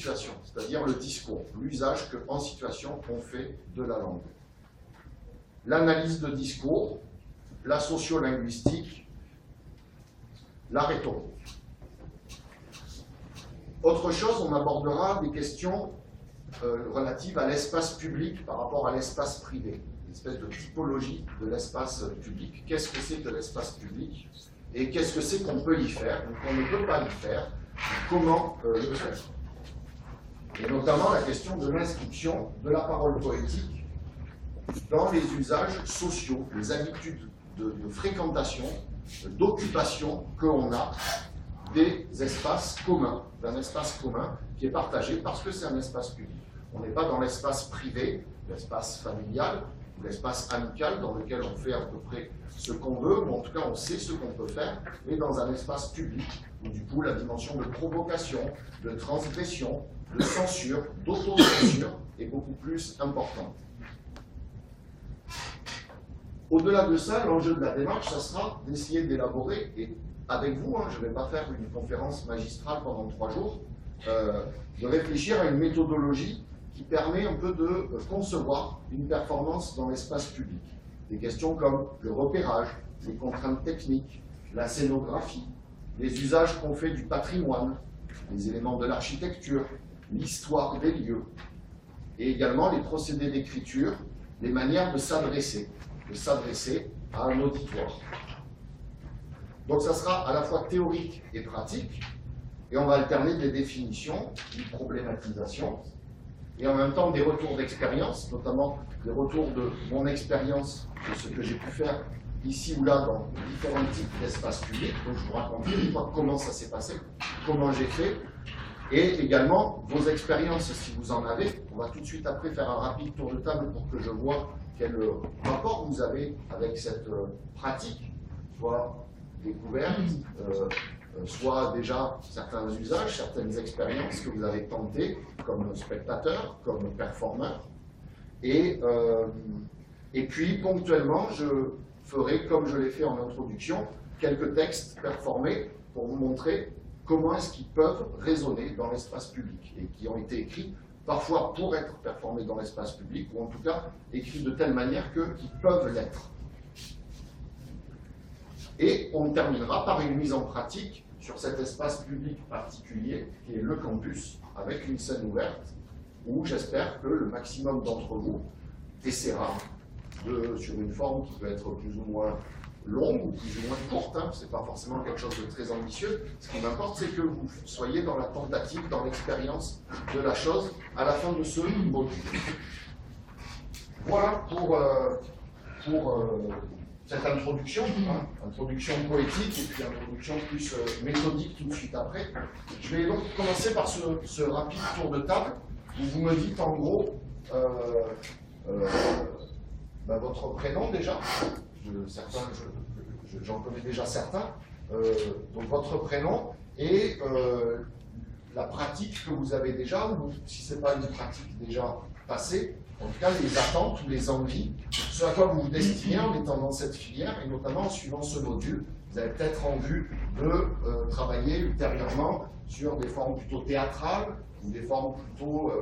situation, c'est-à-dire le discours, l'usage qu'en situation on fait de la langue. L'analyse de discours, la sociolinguistique, la rhétorique. Autre chose, on abordera des questions relatives à l'espace public par rapport à l'espace privé, une espèce de typologie de l'espace public. Qu'est-ce que c'est que l'espace public et qu'est-ce que c'est qu'on peut y faire ou qu'on ne peut pas y faire, comment le faire. Et notamment la question de l'inscription de la parole poétique dans les usages sociaux, les habitudes de fréquentation, d'occupation qu'on a des espaces communs, d'un espace commun qui est partagé parce que c'est un espace public. On n'est pas dans l'espace privé, l'espace familial ou l'espace amical dans lequel on fait à peu près ce qu'on veut, ou en tout cas on sait ce qu'on peut faire, mais dans un espace public où du coup la dimension de provocation, de transgression, de censure, d'autocensure est beaucoup plus importante. Au-delà de ça, l'enjeu de la démarche, ça sera d'essayer d'élaborer, et avec vous, je ne vais pas faire une conférence magistrale pendant 3 jours, de réfléchir à une méthodologie qui permet un peu de concevoir une performance dans l'espace public. Des questions comme le repérage, les contraintes techniques, la scénographie, les usages qu'on fait du patrimoine, les éléments de l'architecture, l'histoire des lieux, et également les procédés d'écriture, les manières de s'adresser à un auditoire. Donc ça sera à la fois théorique et pratique, et on va alterner des définitions, une problématisation, et en même temps des retours d'expérience, notamment des retours de mon expérience, de ce que j'ai pu faire ici ou là dans différents types d'espaces publics. Donc je vous raconterai comment ça s'est passé, comment j'ai fait, et également vos expériences si vous en avez. On va tout de suite après faire un rapide tour de table pour que je vois quel rapport vous avez avec cette pratique, soit découverte, soit déjà certains usages, certaines expériences que vous avez tentées comme spectateur, comme performeur. Et puis ponctuellement, je ferai, comme je l'ai fait en introduction, quelques textes performés pour vous montrer comment est-ce qu'ils peuvent résonner dans l'espace public et qui ont été écrits parfois pour être performés dans l'espace public, ou en tout cas écrits de telle manière qu'ils peuvent l'être. Et on terminera par une mise en pratique sur cet espace public particulier, qui est le campus, avec une scène ouverte, où j'espère que le maximum d'entre vous essaiera, sur une forme qui peut être plus ou moins longue ou plus ou moins courte, ce n'est pas forcément quelque chose de très ambitieux. Ce qui m'importe, c'est que vous soyez dans la tentative, dans l'expérience de la chose à la fin de ce module. Voilà pour cette introduction, introduction poétique et puis introduction plus méthodique tout de suite après. Je vais donc commencer par ce rapide tour de table où vous me dites en gros votre prénom déjà. J'en connais déjà certains, donc votre prénom et la pratique que vous avez déjà, ou si ce n'est pas une pratique déjà passée, en tout cas les attentes ou les envies, ce à quoi vous vous destinez en étant dans cette filière, et notamment en suivant ce module. Vous avez peut-être en vue de travailler ultérieurement sur des formes plutôt théâtrales, ou des formes plutôt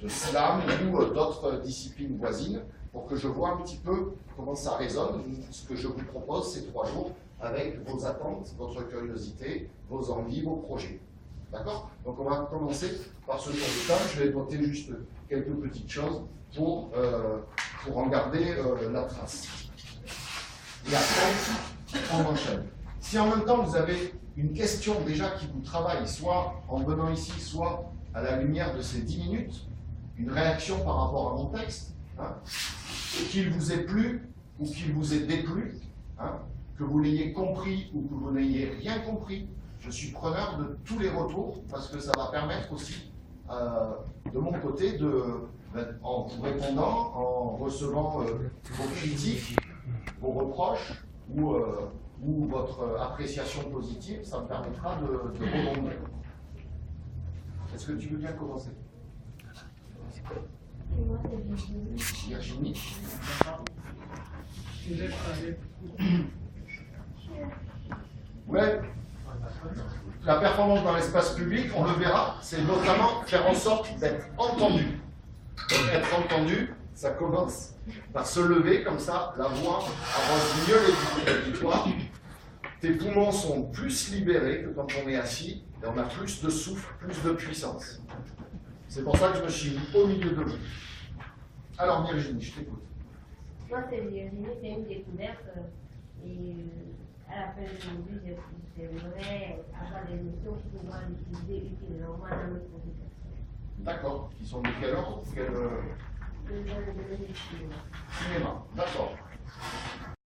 de slam, ou d'autres disciplines voisines, pour que je vois un petit peu comment ça résonne. Ce que je vous propose ces 3 jours avec vos attentes, votre curiosité, vos envies, vos projets. D'accord? Donc on va commencer par ce tour de table. Je vais noter juste quelques petites choses pour en garder la trace. Et après, on enchaîne. Si en même temps vous avez une question déjà qui vous travaille, soit en venant ici, soit à la lumière de ces 10 minutes, une réaction par rapport à mon texte, qu'il vous ait plu ou qu'il vous ait déplu, que vous l'ayez compris ou que vous n'ayez rien compris, je suis preneur de tous les retours parce que ça va permettre aussi, de mon côté, en vous répondant, en recevant vos critiques, vos reproches ou votre appréciation positive, ça me permettra de rebondir. Est-ce que tu veux bien commencer? Virginie. Ouais. la performance dans l'espace public, on le verra, c'est notamment faire en sorte d'être entendu. Donc être entendu, ça commence par se lever comme ça, la voix avance mieux l'auditoire. Tes poumons sont plus libérés que quand on est assis et on a plus de souffle, plus de puissance. C'est pour ça que je me suis mis au milieu de vous. Alors Virginie, je t'écoute. Moi, c'est Virginie, c'est une découverte. Et à la fin de l'aujourd'hui, j'aimerais avoir des notions pour pouvoir l'utiliser utilement dans notre communication. D'accord. Qui sont de quel ordre? Quel... Cinéma. D'accord.